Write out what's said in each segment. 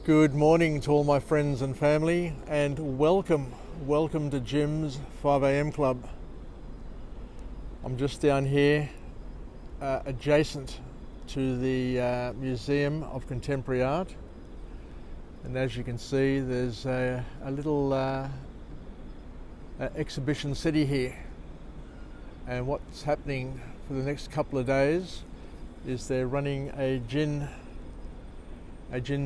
Good morning to all my friends and family, and welcome to Jim's 5am Club. I'm just down here adjacent to the Museum of Contemporary Art, and as you can see there's a little exhibition city here, and what's happening for the next couple of days is they're running a gin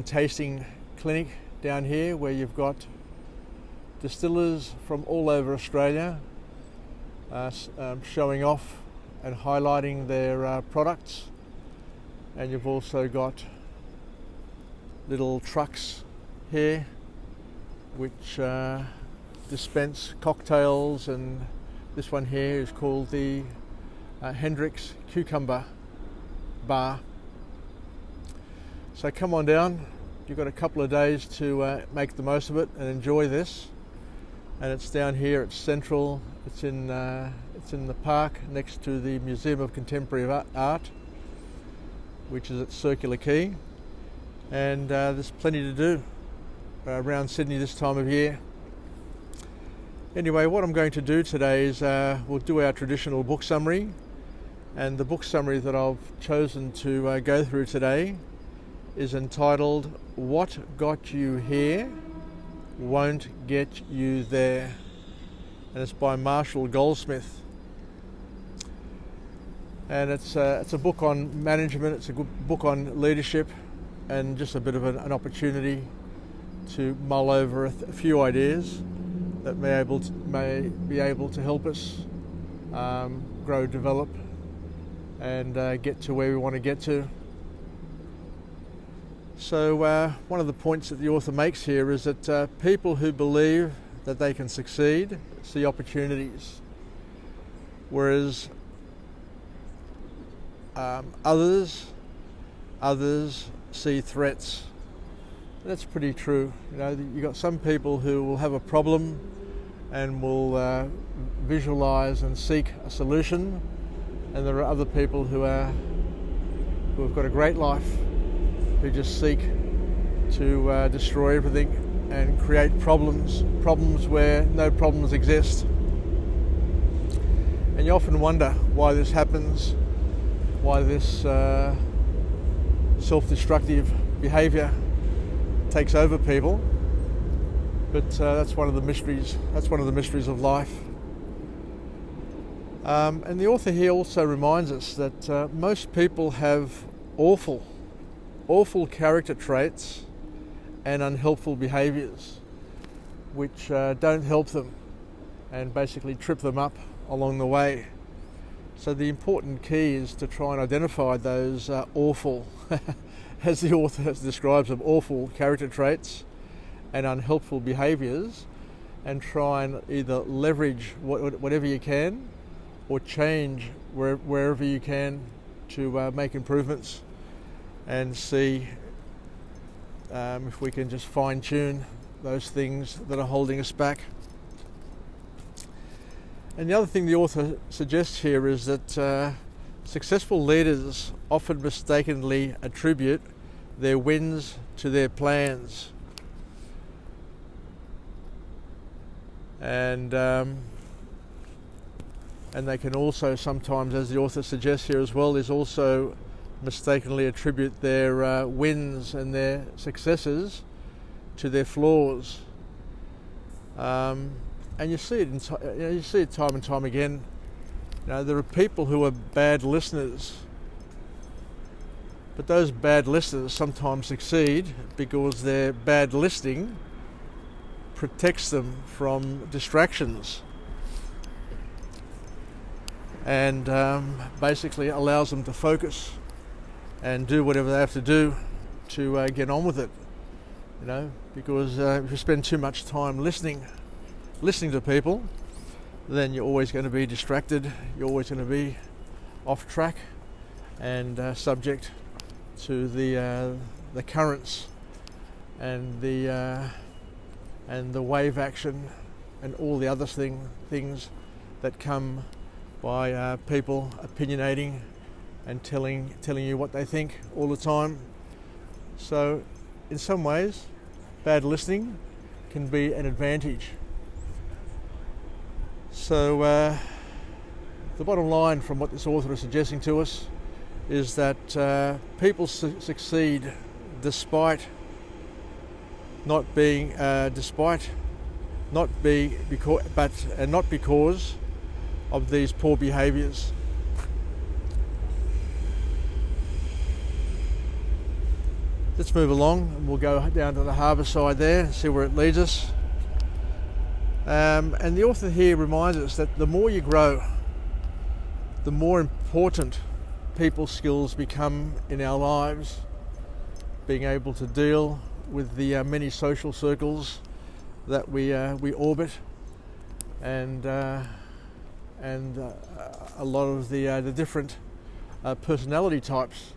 tasting clinic down here where you've got distillers from all over Australia showing off and highlighting their products, and you've also got little trucks here which dispense cocktails, and this one here is called the Hendrick's Cucumber Bar. So come on down, you've got a couple of days to make the most of it and enjoy this. And it's down here, it's central, it's in the park next to the Museum of Contemporary Art, which is at Circular Quay, and there's plenty to do around Sydney this time of year. Anyway, what I'm going to do today is we'll do our traditional book summary, and the book summary that I've chosen to go through today is entitled "What Got You Here Won't Get You There," and it's by Marshall Goldsmith. And it's a book on management, it's a good book on leadership, and just a bit of an opportunity to mull over a few ideas that may be able to help us grow, develop, and get to where we want to get to. So one of the points that the author makes here is that people who believe that they can succeed see opportunities, whereas others see threats. That's pretty true. You know, you've got some people who will have a problem and will visualize and seek a solution, and there are other people who have got a great life, who just seek to destroy everything and create problems where no problems exist. And you often wonder why this happens, why this self-destructive behaviour takes over people. But that's one of the mysteries. That's one of the mysteries of life. And the author here also reminds us that most people have awful character traits and unhelpful behaviours which don't help them and basically trip them up along the way. So the important key is to try and identify those awful, as the author describes them, awful character traits and unhelpful behaviours, and try and either leverage whatever you can or change wherever you can to make improvements, and see if we can just fine-tune those things that are holding us back. And the other thing the author suggests here is that successful leaders often mistakenly attribute their wins to their plans. And they can also sometimes, as the author suggests here as well, is also mistakenly attribute their wins and their successes to their flaws. And you see it time and time again. You know, there are people who are bad listeners, but those bad listeners sometimes succeed because their bad listening protects them from distractions and basically allows them to focus and do whatever they have to do to get on with it. You know, because if you spend too much time listening to people, then you're always going to be distracted, you're always going to be off track and subject to the currents and the wave action and all the other things that come by people opinionating and telling you what they think all the time. So in some ways, bad listening can be an advantage. So the bottom line from what this author is suggesting to us is that people succeed despite not because of these poor behaviours. Let's move along and we'll go down to the harbour side there and see where it leads us. And the author here reminds us that the more you grow, the more important people skills become in our lives. Being able to deal with the many social circles that we orbit, and a lot of the different personality types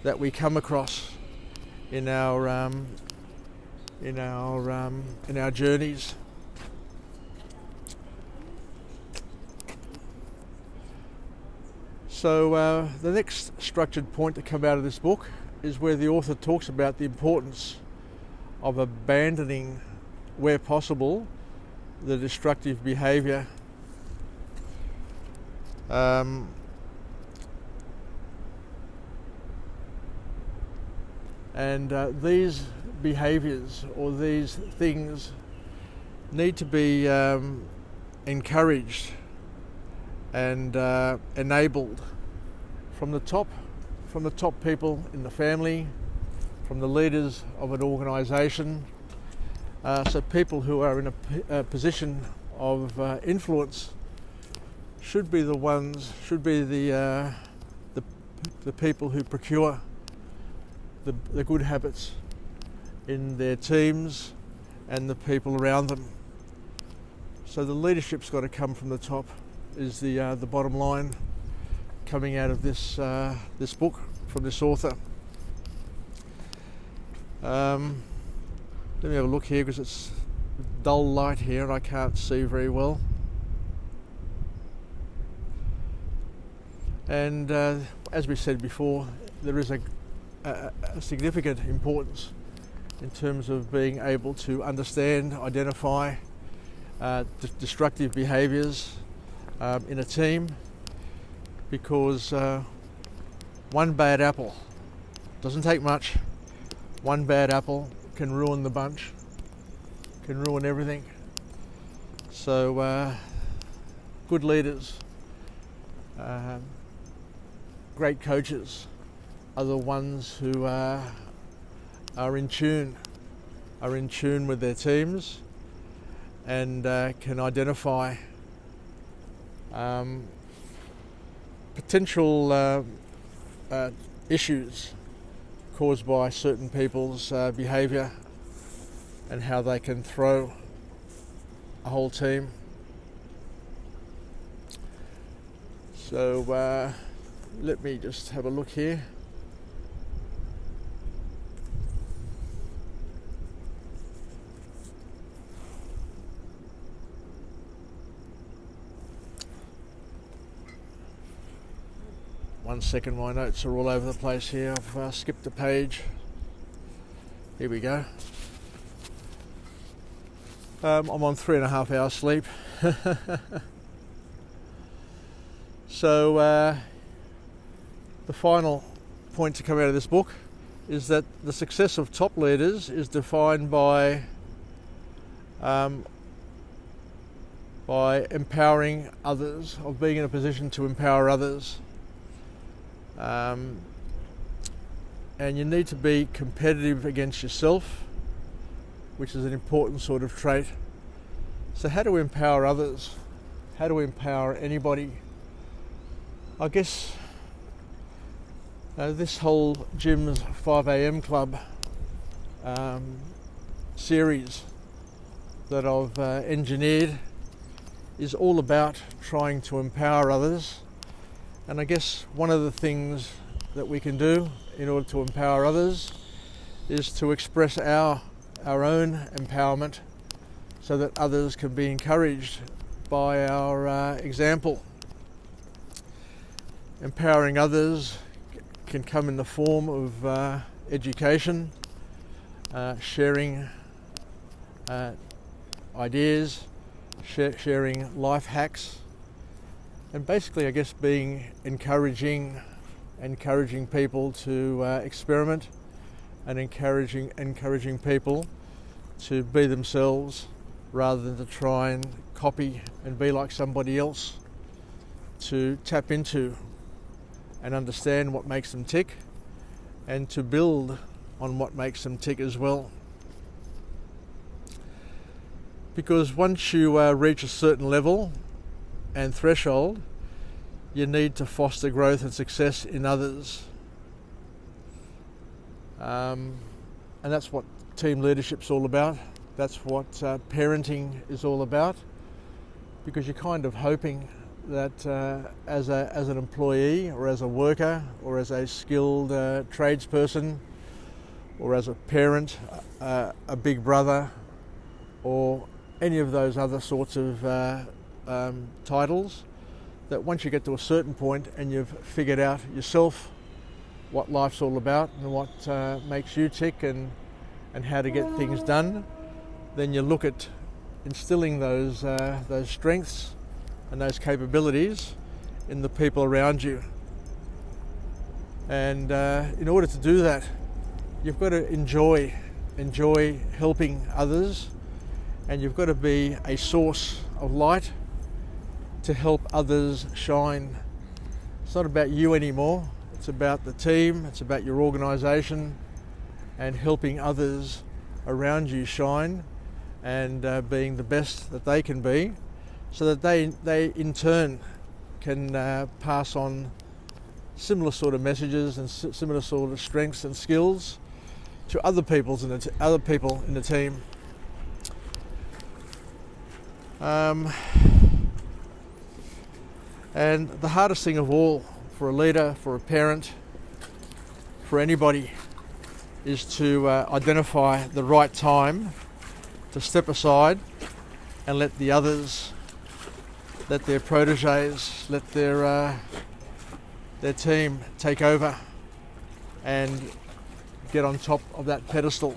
that we come across in our journeys. So the next structured point to come out of this book is where the author talks about the importance of abandoning, where possible, the destructive behaviour. These behaviours or these things need to be encouraged and enabled from the top people in the family, from the leaders of an organisation. So people who are in a position of influence should be the people who procure the good habits in their teams and the people around them. So the leadership's got to come from the top, is the bottom line coming out of this book from this author. Let me have a look here because it's dull light here and I can't see very well. And as we said before, there is a significant importance in terms of being able to understand, identify destructive behaviours in a team, because one bad apple doesn't take much. One bad apple can ruin the bunch, can ruin everything. So good leaders, great coaches are the ones who are in tune with their teams and can identify potential issues caused by certain people's behaviour and how they can throw a whole team. So let me just have a look here. One second, my notes are all over the place here. I've skipped a page. Here we go. I'm on 3.5 hours sleep. So the final point to come out of this book is that the success of top leaders is defined by empowering others, of being in a position to empower others. And you need to be competitive against yourself, which is an important sort of trait. So how do we empower others? How do we empower anybody? I guess this whole Jim's 5 a.m. club series that I've engineered is all about trying to empower others. And I guess one of the things that we can do in order to empower others is to express our own empowerment so that others can be encouraged by our example. Empowering others can come in the form of education, sharing ideas, sharing life hacks, and basically I guess being encouraging people to experiment, and encouraging people to be themselves rather than to try and copy and be like somebody else, to tap into and understand what makes them tick and to build on what makes them tick as well. Because once you reach a certain level and threshold, you need to foster growth and success in others. And that's what team leadership's all about. That's what parenting is all about. Because you're kind of hoping that as an employee or as a worker or as a skilled tradesperson or as a parent, a big brother, or any of those other sorts of titles, that once you get to a certain point and you've figured out yourself what life's all about and what makes you tick and how to get things done, then you look at instilling those strengths and those capabilities in the people around you. And in order to do that, you've got to enjoy helping others, and you've got to be a source of light to help others shine. It's not about you anymore, it's about the team, it's about your organisation, and helping others around you shine and being the best that they can be, so that they in turn can pass on similar sort of messages and similar sort of strengths and skills to other people in the team. And the hardest thing of all for a leader, for a parent, for anybody, is to identify the right time to step aside and let the others, let their proteges, let their team take over and get on top of that pedestal.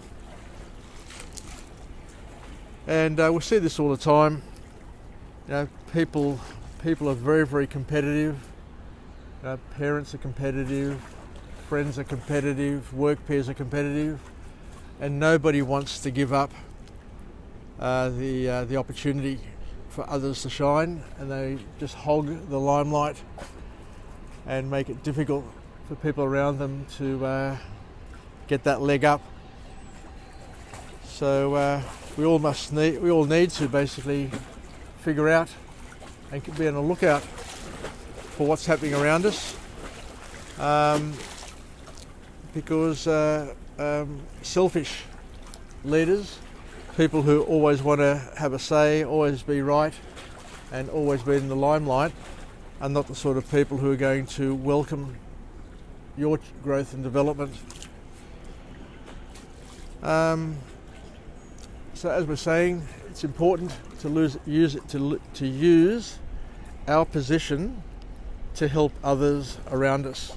And we see this all the time. You know, people are very, very competitive. Parents are competitive, friends are competitive, work peers are competitive, and nobody wants to give up the opportunity for others to shine, and they just hog the limelight and make it difficult for people around them to get that leg up. So we all need to basically figure out and be on the lookout for what's happening around us, because selfish leaders, people who always want to have a say, always be right, and always be in the limelight, are not the sort of people who are going to welcome your growth and development. So as we're saying, it's important to use our position to help others around us.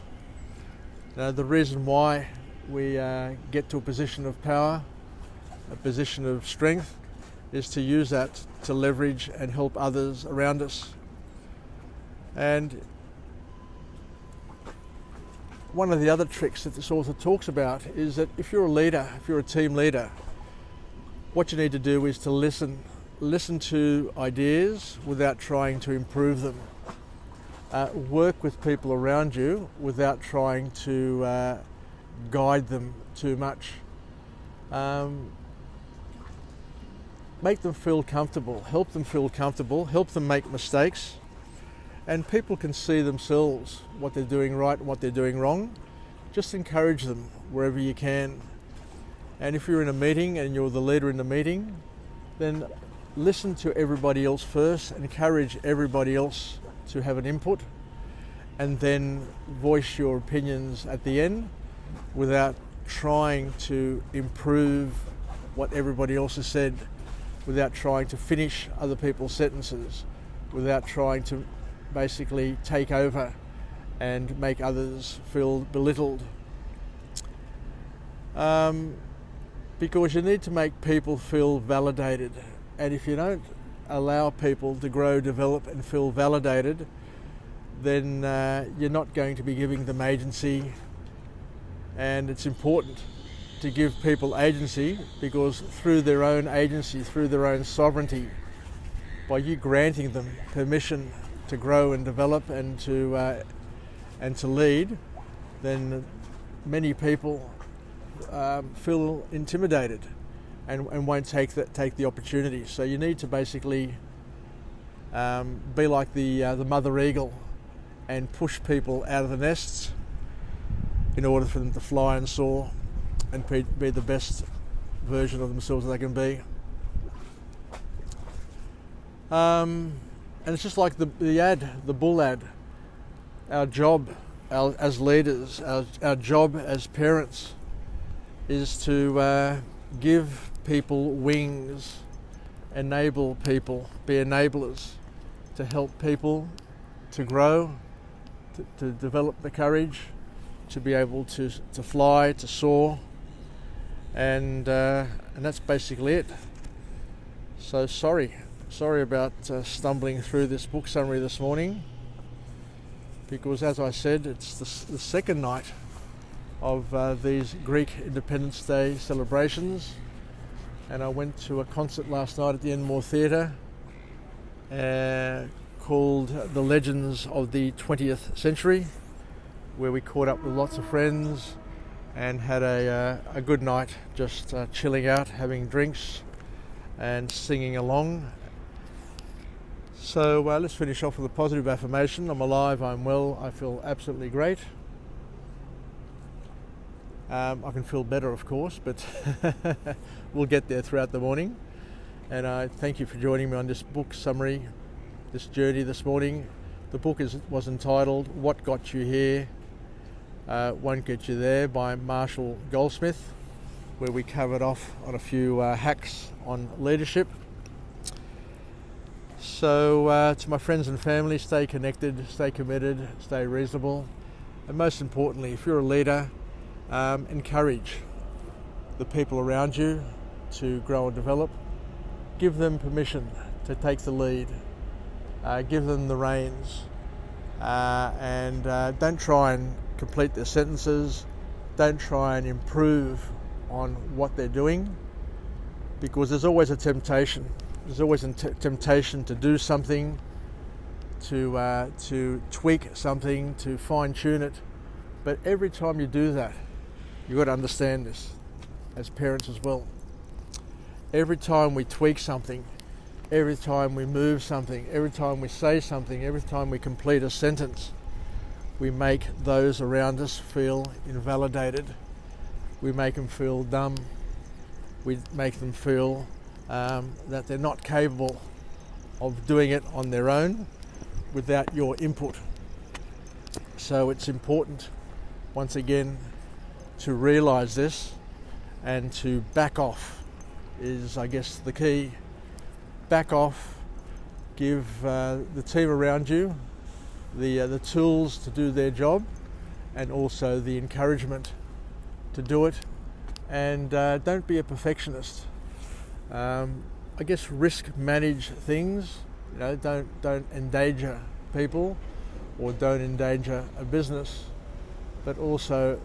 Now, the reason why we get to a position of power, a position of strength, is to use that to leverage and help others around us. And one of the other tricks that this author talks about is that if you're a leader, if you're a team leader, what you need to do is to listen to ideas without trying to improve them. Work with people around you without trying to guide them too much. Make them feel comfortable, help them make mistakes, and people can see themselves what they're doing right and what they're doing wrong. Just encourage them wherever you can. And if you're in a meeting and you're the leader in the meeting, then listen to everybody else first, encourage everybody else to have an input, and then voice your opinions at the end without trying to improve what everybody else has said, without trying to finish other people's sentences, without trying to basically take over and make others feel belittled. because you need to make people feel validated. And if you don't allow people to grow, develop and feel validated, then you're not going to be giving them agency. And it's important to give people agency, because through their own agency, through their own sovereignty, by you granting them permission to grow and develop and to lead, then many people feel intimidated and won't take the opportunity. So you need to basically be like the mother eagle and push people out of the nests in order for them to fly and soar and be the best version of themselves that they can be. And it's just like the bull ad. Our job as leaders, our job as parents, is to give people wings, enable people, be enablers, to help people to grow, to develop the courage, to be able to fly, to soar, and that's basically it. So sorry about stumbling through this book summary this morning, because as I said, it's the second night of these Greek Independence Day celebrations, and I went to a concert last night at the Enmore Theatre called The Legends of the 20th Century, where we caught up with lots of friends and had a good night, just chilling out, having drinks and singing along. So let's finish off with a positive affirmation. I'm alive, I'm well, I feel absolutely great. I can feel better, of course, but we'll get there throughout the morning. And I thank you for joining me on this book summary, this journey this morning. The book was entitled What Got You Here Won't Get You There by Marshall Goldsmith, where we covered off on a few hacks on leadership. So to my friends and family, stay connected, stay committed, stay reasonable, and most importantly, if you're a leader, encourage the people around you to grow and develop. Give them permission to take the lead, give them the reins, and don't try and complete their sentences, don't try and improve on what they're doing, because there's always a temptation. There's always a temptation to do something, to tweak something, to fine-tune it. But every time you do that, you've got to understand this as parents as well. Every time we tweak something, every time we move something, every time we say something, every time we complete a sentence, we make those around us feel invalidated. We make them feel dumb. We make them feel that they're not capable of doing it on their own without your input. So it's important, once again, to realise this and to back off is, I guess, the key. Back off, give the team around you the tools to do their job, and also the encouragement to do it, and don't be a perfectionist. I guess risk manage things. Don't endanger people or don't endanger a business, but also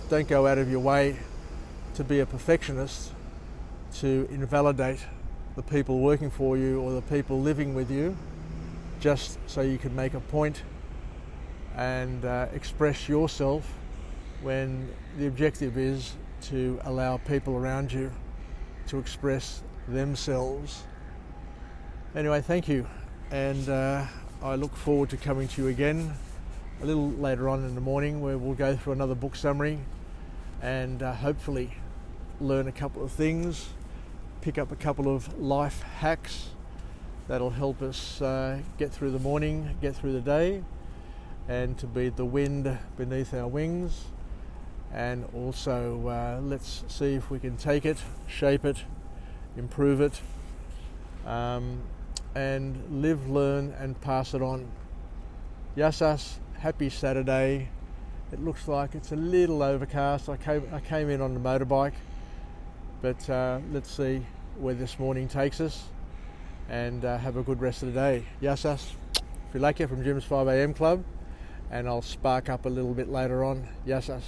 don't go out of your way to be a perfectionist, to invalidate the people working for you or the people living with you, just so you can make a point and express yourself, when the objective is to allow people around you to express themselves. Anyway, thank you, and I look forward to coming to you again a little later on in the morning, where we'll go through another book summary and hopefully learn a couple of things, pick up a couple of life hacks that'll help us get through the morning, get through the day, and to be the wind beneath our wings. And also let's see if we can take it, shape it, improve it, and live, learn and pass it on. Yassas, happy Saturday. It looks like it's a little overcast. I came in on the motorbike, But let's see where this morning takes us, and have a good rest of the day. Yassas, Filake from Jim's 5am Club, and I'll spark up a little bit later on. Yassas.